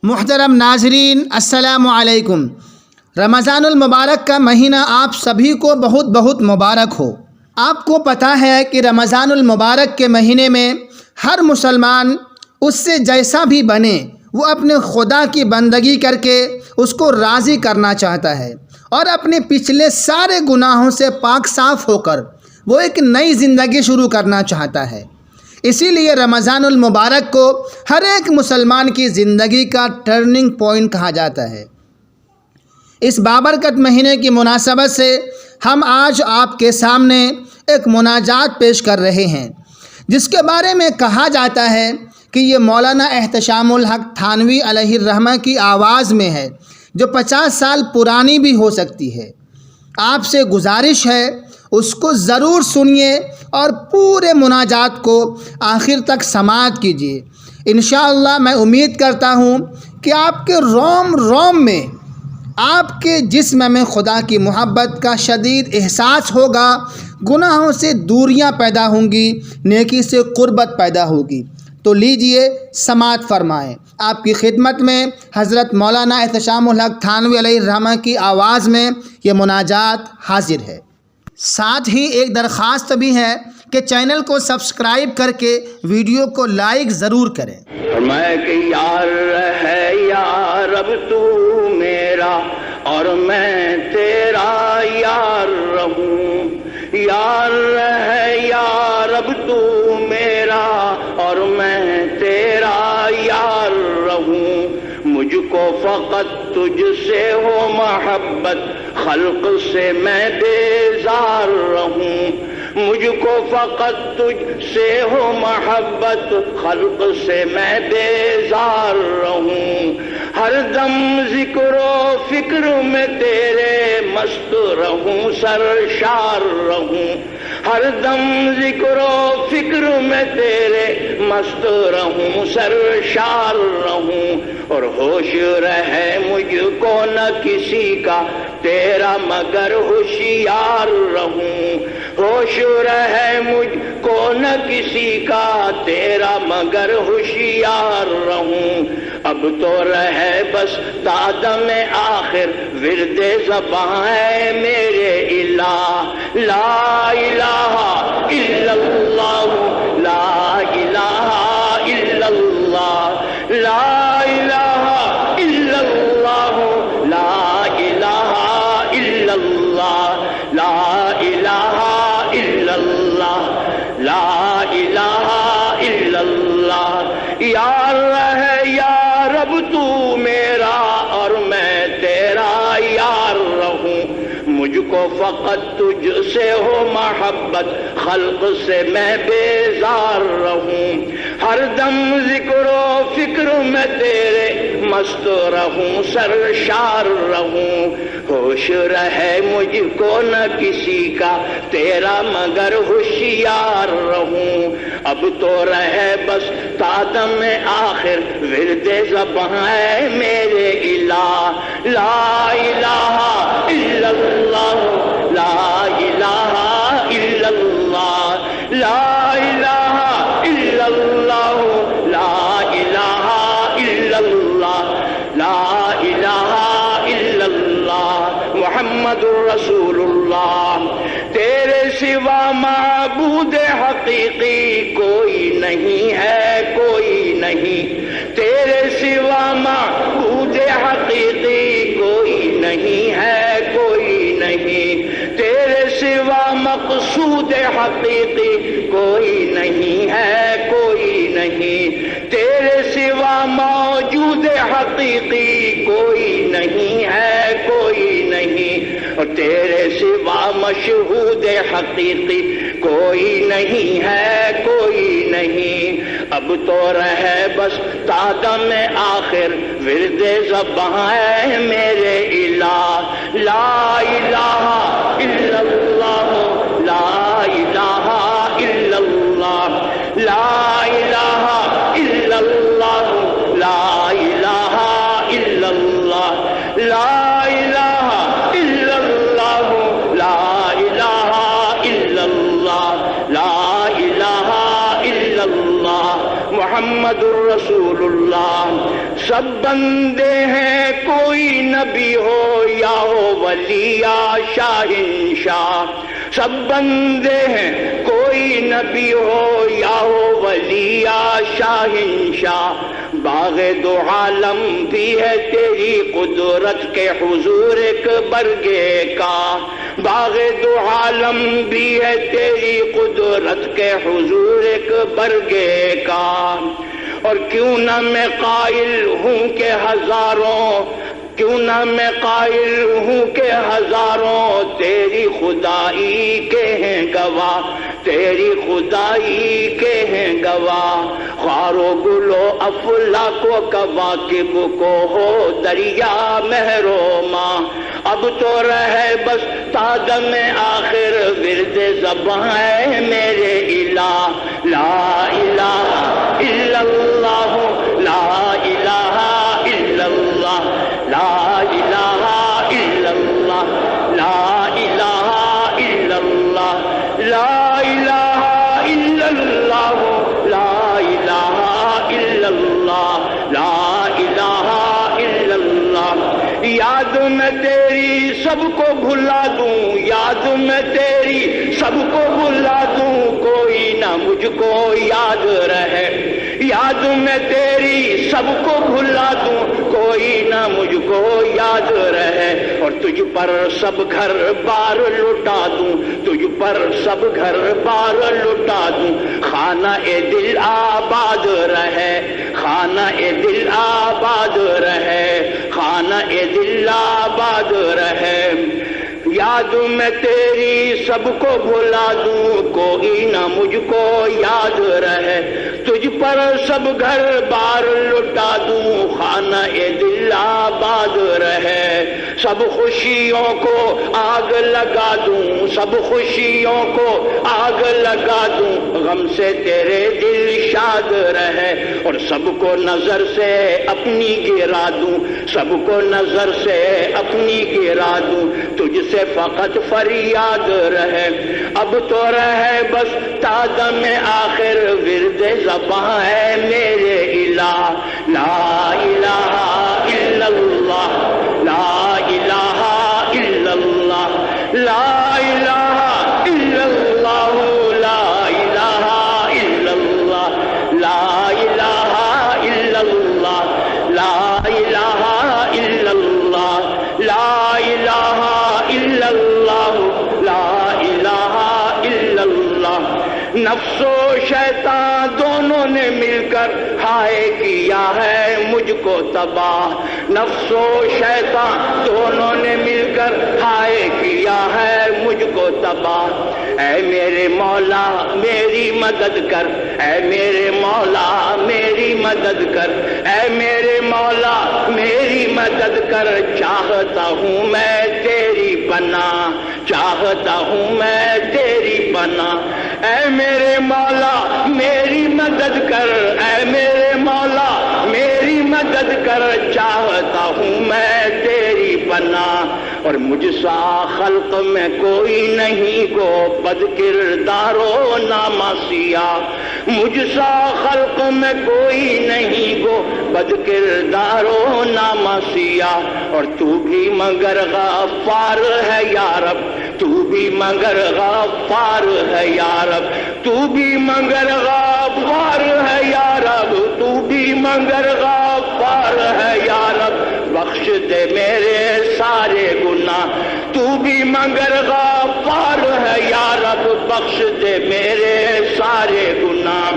محترم ناظرین، السلام علیکم۔ رمضان المبارک کا مہینہ آپ سبھی کو بہت بہت مبارک ہو۔ آپ کو پتہ ہے کہ رمضان المبارک کے مہینے میں ہر مسلمان اس سے جیسا بھی بنے وہ اپنے خدا کی بندگی کر کے اس کو راضی کرنا چاہتا ہے، اور اپنے پچھلے سارے گناہوں سے پاک صاف ہو کر وہ ایک نئی زندگی شروع کرنا چاہتا ہے۔ اسی لیے رمضان المبارک کو ہر ایک مسلمان کی زندگی کا ٹرننگ پوائنٹ کہا جاتا ہے۔ اس بابرکت مہینے کی مناسبت سے ہم آج آپ کے سامنے ایک مناجات پیش کر رہے ہیں، جس کے بارے میں کہا جاتا ہے کہ یہ مولانا احتشام الحق تھانوی علیہ الرحمہ کی آواز میں ہے، جو 50 سال پرانی بھی ہو سکتی ہے۔ آپ سے گزارش ہے اس کو ضرور سنیے اور پورے مناجات کو آخر تک سماعت کیجیے۔ انشاءاللہ میں امید کرتا ہوں کہ آپ کے روم روم میں، آپ کے جسم میں خدا کی محبت کا شدید احساس ہوگا، گناہوں سے دوریاں پیدا ہوں گی، نیکی سے قربت پیدا ہوگی۔ تو لیجئے سماعت فرمائیں۔ آپ کی خدمت میں حضرت مولانا احتشام الحق تھانوی علیہ الرحمہ کی آواز میں یہ مناجات حاضر ہے۔ ساتھ ہی ایک درخواست بھی ہے کہ چینل کو سبسکرائب کر کے ویڈیو کو لائک ضرور کریں۔ فرمایا کہ یار ہے یا رب تو میرا اور میں تیرا یار رہوں، یار ہے یا رب تو میرا اور میں تیرا یار رہوں، مجھ کو فقط تجھ سے ہو محبت، خلق سے میں بیزار رہوں، مجھ کو فقط تجھ سے ہو محبت، خلق سے میں بیزار رہوں، ہر دم ذکر و فکر میں تیرے مست رہوں، سرشار رہوں، ہر دم ذکر و فکر میں تیرے مست رہوں، سرشار رہوں، اور ہوش رہے مجھ کو نہ کسی کا تیرا مگر ہوشیار رہوں، ہوش رہے مجھ کو نہ کسی کا تیرا مگر ہوشیار رہوں، اب تو رہے بس تادم آخر ورد زباں ہے میرے الہ، لا الہ الا اللہ، لا الہ الا اللہ، لا الہ الا اللہ، لا الہ الا اللہ، لا الہ الا اللہ، لا الہ الا اللہ، یار ہے یا رب تو میرا اور میں تیرا یار رہوں، مجھ کو فقط تجھ سے ہو محبت، خلق سے میں بیزار رہوں، ہر دم ذکر و فکر میں تیرے مست رہوں، سرشار رہوں، ہوش رہے مجھ کو نہ کسی کا تیرا مگر ہوشیار رہوں، اب تو رہے بس تادم آخر ورد زباں ہے میرے الہ، لا الہ الا اللہ، لا الہ الا اللہ، لا الہ الا اللہ، لا الہ الا اللہ، لا الہ الا اللہ، محمد رسول اللہ، تیرے سوا معبود حقیقی کوئی نہیں ہے، کوئی نہیں، تیرے سوا معبود حقیقی کوئی نہیں ہے، کوئی نہیں، تیرے سوا مقصود حقیقی کوئی نہیں ہے، کوئی نہیں، تیرے سوا موجود حقیقی کوئی نہیں ہے، کوئی نہیں، اور تیرے سوا مشہود حقیقی کوئی نہیں ہے، کوئی نہیں، اب تو رہے بس تادم آخر ورد زباں ہے میرے الہ، لا الہ الا اللہ، لا الہ الا اللہ، لا الہ الا اللہ، لا الہ الا اللہ، لا الہ الا اللہ، لا الہ الا اللہ، لا الہ الا اللہ، محمد رسول اللہ، سب بندے ہیں کوئی نبی ہو یا ہو ولی یا شاہنشاہ، سب بندے ہیں کوئی نبی ہو یا ہو ولی یا شاہنشاہ، باغ دو عالم بھی ہے تیری قدرت کے حضور ایک برگے کا، باغ دو عالم بھی ہے تیری قدرت کے حضور ایک برگے کا، اور کیوں نہ میں قائل ہوں کہ ہزاروں، کیوں نہ میں قائل ہوں کہ ہزاروں تیری خدائی کے ہیں گواہ، تیری خدائی کے ہیں گواہ، خار و گل و افلاک و کواکب کو ہو دریا مہر و ماں، اب تو رہے بس تادم آخر ورد زباں ہے میرے الہ، لا الہ الا اللہ، لا الہ الا اللہ، لا الہ الا اللہ، لا الہ الا اللہ، لا الہ الا اللہ، لا الہ الا اللہ، لا الہ الا اللہ، یاد میں تیری سب کو بھلا دوں، یاد میں تیری سب کو بھلا دوں، کوئی نہ مجھ کو یاد رہے، یاد میں تیری سب کو بھلا دوں، کوئی نہ مجھ کو یاد رہے، اور تجھ پر سب گھر بار لٹا دوں، تجھ پر سب گھر بار لٹا دوں، خانہ دل آباد رہے، خانہ دل آباد رہے، خانہ دل آباد رہے، یاد میں تیری سب کو بھلا دوں، کوئی نہ مجھ کو یاد رہے، تجھ پر سب گھر بار لٹا دوں، خانہ دل آباد رہے، سب خوشیوں کو آگ لگا دوں، سب خوشیوں کو آگ لگا دوں، غم سے تیرے دل شاد رہے، اور سب کو نظر سے اپنی گرا دوں، سب کو نظر سے اپنی گرا دوں، تجھ سے فقط فریاد رہے، اب تو رہے بس تادم آخر ورد زباں ہے میرے الہ، لا الہ الا اللہ، لا الہ الا اللہ، لا الہ الا اللہ، لا الہ الا اللہ، لا الہ الا اللہ، لا الہ الا اللہ، لا الہ الا اللہ، لا الہ الا اللہ، نفس و شیطان دونوں نے مل کر ہائے کیا ہے مجھ کو تباہ، نفس و شیطان دونوں نے مل کر ہائے کیا ہے مجھ کو تباہ، اے میرے مولا میری مدد کر، اے میرے مولا میری مدد کر، اے میرے مولا میری مدد کر، چاہتا ہوں میں تیری پناہ، چاہتا ہوں میں تیری پناہ، اے میرے مولا میری مدد کر، اے میرے مولا میری مدد کر، چاہتا ہوں میں تیری پناہ، اور مجھ سا خلق میں کوئی نہیں گو بد کردار و نامہ سیاہ، مجھ سا خلق میں کوئی نہیں گو بد کردار و نامہ سیاہ، اور تو بھی مگر غفار ہے یا رب، تو بھی مگر غفار ہے یا رب، تو بھی مگر غفار ہے یا رب، تو بھی مگر غفار ہے یا رب، بخش دے میرے سارے گناہ، تو بھی مگر غفار ہے یا رب، بخش دے میرے سارے گناہ،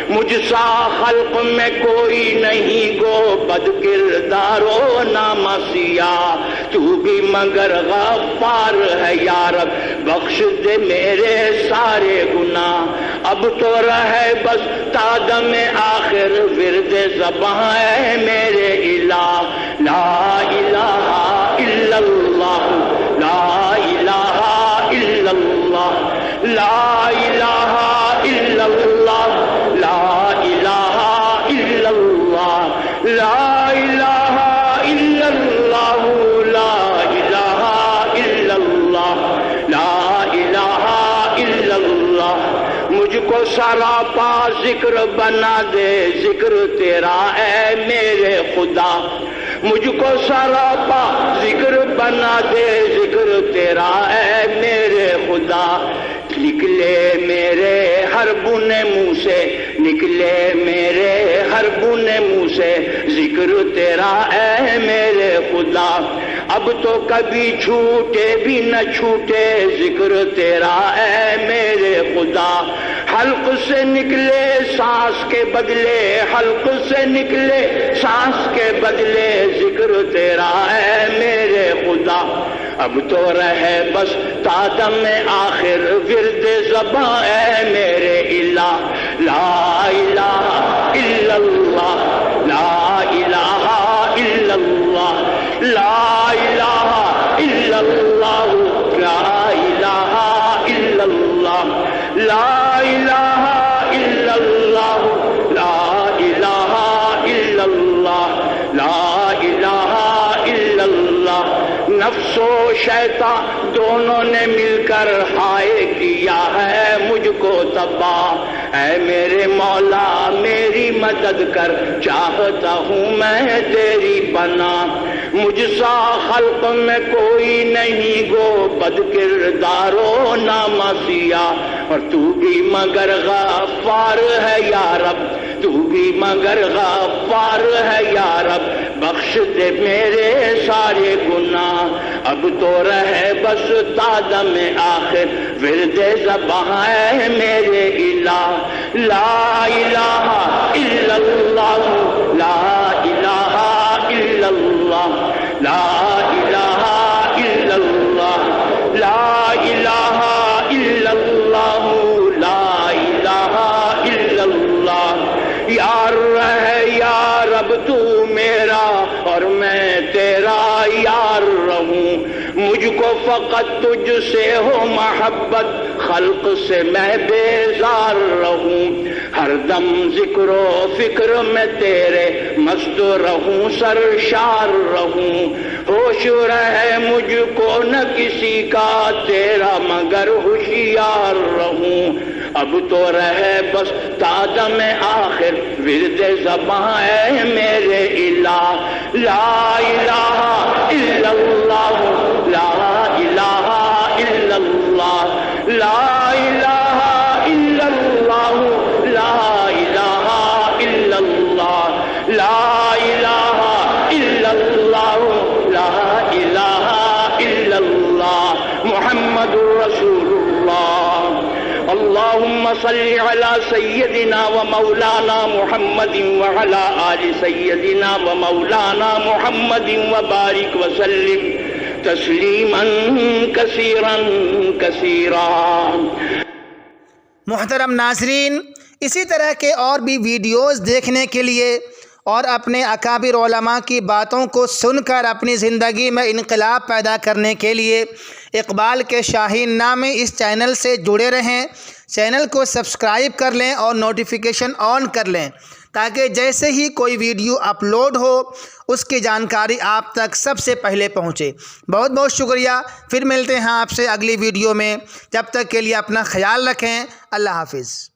مجھ سا خلق میں کوئی نہیں گو بد کردار و نامہ سیاہ، تو بھی مگر غفار ہے یا رب، بخش دے میرے سارے گناہ، اب تو رہے بس تادم آخر ورد زباں ہے میرے الہ، لا الہ الا اللہ، لا الہ الا اللہ، لا الہ الا اللہ، لا الہ الا اللہ، لا الہ الا اللہ، لا الہ الا اللہ، لا الہ الا اللہ، مجھ کو سراپا ذکر بنا دے ذکر تیرا اے میرے خدا، مجھ کو سراپا ذکر بنا دے ذکر تیرا اے میرے خدا، نکلے میرے ہر بنے منہ سے، نکلے میرے ہر بنے منہ سے ذکر تیرا اے میرے خدا، اب تو کبھی چھوٹے بھی نہ چھوٹے ذکر تیرا اے میرے خدا، حلق سے نکلے سانس کے بدلے، حلق سے نکلے سانس کے بدلے ذکر تیرا اے میرے خدا، اب تو رہے بس تادم آخر ورد زباں اے میرے الہ، لا الہ الا اللہ، لا الہ الا اللہ، لا الہ الا اللہ، لا الہ الا اللہ، لا الہ الا اللہ، لا الہ الا اللہ، لا الہ الا اللہ، نفس و شیطان دونوں نے مل کر ہائے کیا ہے مجھ کو تباہ، اے میرے مولا میری مدد کر، چاہتا ہوں میں تیری پناہ، مجھ سا خلق میں کوئی نہیں گو بد کردار و نامعصیہ، اور تو بھی مگر غفار ہے یا رب، تو بھی مگر غفار ہے یا رب، بخش دے میرے سارے گناہ، اب تو رہے بس تادم آخر ورد زباں ہے میرے الہ، لا الہ الا اللہ، لا الہ الا اللہ، لا الہ الا اللہ، لا الہ الا اللہ، لا الہ الا اللہ، یار رہے یا رب تو میرا اور میں تیرا یار رہوں، مجھ کو فقط تجھ سے ہو محبت، خلق سے میں بیزار رہوں، ہر دم ذکر و فکر میں تیرے مست رہوں، سرشار رہوں، ہوش رہے مجھ کو نہ کسی کا تیرا مگر ہوشیار رہوں، اب تو رہے بس تادم آخر ورد زباں اے میرے الہ، لا الہ الا اللہ، لا الہ الا اللہ، لا الہ الا اللہ، لا الہ الا اللہ، لا الہ الا اللہ، لا الہ الا اللہ، محمد رسول اللہ، اللهم صل على سيدنا ومولانا محمد وعلى آل سيدنا ومولانا محمد وبارك وسلم تسلیما کثیرا کثیرا۔ محترم ناظرین، اسی طرح کے اور بھی ویڈیوز دیکھنے کے لیے اور اپنے اکابر علماء کی باتوں کو سن کر اپنی زندگی میں انقلاب پیدا کرنے کے لیے اقبال کے شاہین نامی اس چینل سے جڑے رہیں، چینل کو سبسکرائب کر لیں اور نوٹیفیکیشن آن کر لیں تاکہ جیسے ہی کوئی ویڈیو اپلوڈ ہو اس کی جانکاری آپ تک سب سے پہلے پہنچے۔ بہت بہت شکریہ، پھر ملتے ہیں آپ سے اگلی ویڈیو میں، جب تک کے لیے اپنا خیال رکھیں، اللہ حافظ۔